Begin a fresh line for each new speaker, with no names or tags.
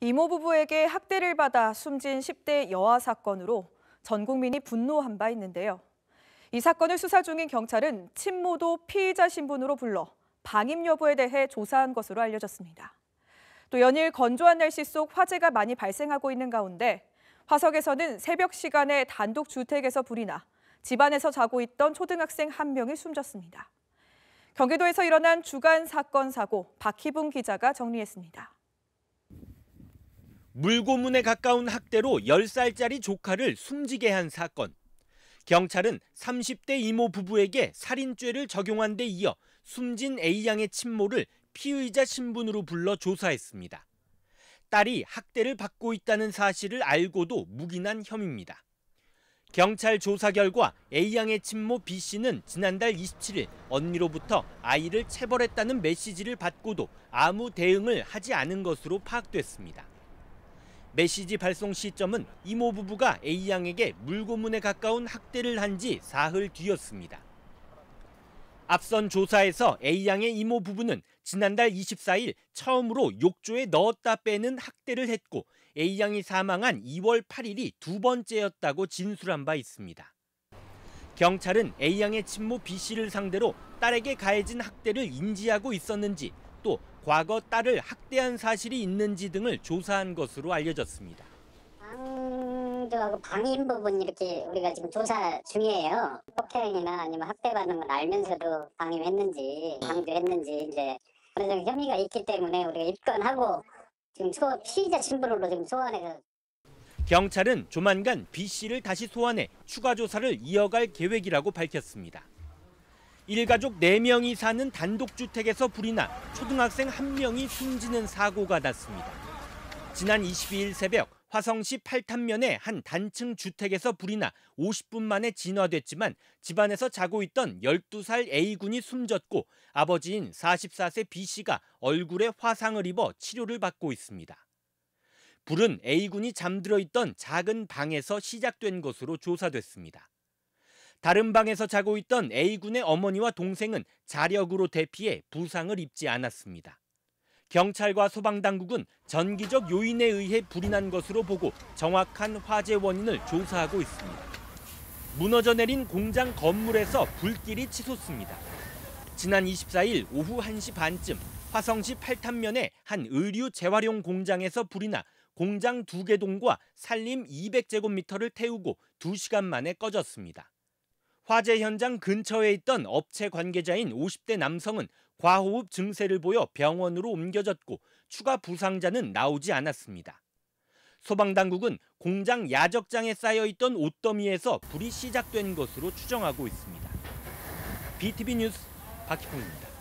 이모 부부에게 학대를 받아 숨진 10대 여아 사건으로 전 국민이 분노한 바 있는데요. 이 사건을 수사 중인 경찰은 친모도 피의자 신분으로 불러 방임 여부에 대해 조사한 것으로 알려졌습니다. 또 연일 건조한 날씨 속 화재가 많이 발생하고 있는 가운데 화성에서는 새벽 시간에 단독 주택에서 불이 나 집안에서 자고 있던 초등학생 1명이 숨졌습니다. 경기도에서 일어난 주간 사건 사고 박희붕 기자가 정리했습니다.
물고문에 가까운 학대로 10살짜리 조카를 숨지게 한 사건. 경찰은 30대 이모 부부에게 살인죄를 적용한 데 이어 숨진 A양의 친모를 피의자 신분으로 불러 조사했습니다. 딸이 학대를 받고 있다는 사실을 알고도 묵인한 혐의입니다. 경찰 조사 결과 A양의 친모 B씨는 지난달 27일 언니로부터 아이를 체벌했다는 메시지를 받고도 아무 대응을 하지 않은 것으로 파악됐습니다. 메시지 발송 시점은 이모 부부가 A양에게 물고문에 가까운 학대를 한 지 사흘 뒤였습니다. 앞선 조사에서 A양의 이모 부부는 지난달 24일 처음으로 욕조에 넣었다 빼는 학대를 했고 A양이 사망한 2월 8일이 두 번째였다고 진술한 바 있습니다. 경찰은 A양의 친모 B씨를 상대로 딸에게 가해진 학대를 인지하고 있었는지 또 과거 딸을 학대한 사실이 있는지 등을 조사한 것으로 알려졌습니다.
방조하고 방임 부분 이렇게 우리가 지금 조사 중이에요. 폭행이나 아니면 학대받는 걸 알면서도 방임했는지 방조했는지 이제 그런 혐의가 있기 때문에 우리가 입건하고 지금 피의자 신분으로 지금 소환해서.
경찰은 조만간 B씨를 다시 소환해 추가 조사를 이어갈 계획이라고 밝혔습니다. 일가족 4명이 사는 단독주택에서 불이 나 초등학생 1명이 숨지는 사고가 났습니다. 지난 22일 새벽 화성시 팔탄면의 한 단층 주택에서 불이 나 50분 만에 진화됐지만 집안에서 자고 있던 12살 A군이 숨졌고 아버지인 44세 B씨가 얼굴에 화상을 입어 치료를 받고 있습니다. 불은 A군이 잠들어 있던 작은 방에서 시작된 것으로 조사됐습니다. 다른 방에서 자고 있던 A군의 어머니와 동생은 자력으로 대피해 부상을 입지 않았습니다. 경찰과 소방당국은 전기적 요인에 의해 불이 난 것으로 보고 정확한 화재 원인을 조사하고 있습니다. 무너져 내린 공장 건물에서 불길이 치솟습니다. 지난 24일 오후 1시 반쯤 화성시 팔탄면의 한 의류 재활용 공장에서 불이 나 공장 2개 동과 산림 200제곱미터를 태우고 2시간 만에 꺼졌습니다. 화재 현장 근처에 있던 업체 관계자인 50대 남성은 과호흡 증세를 보여 병원으로 옮겨졌고 추가 부상자는 나오지 않았습니다. 소방당국은 공장 야적장에 쌓여있던 옷더미에서 불이 시작된 것으로 추정하고 있습니다. BTV 뉴스 박희풍입니다.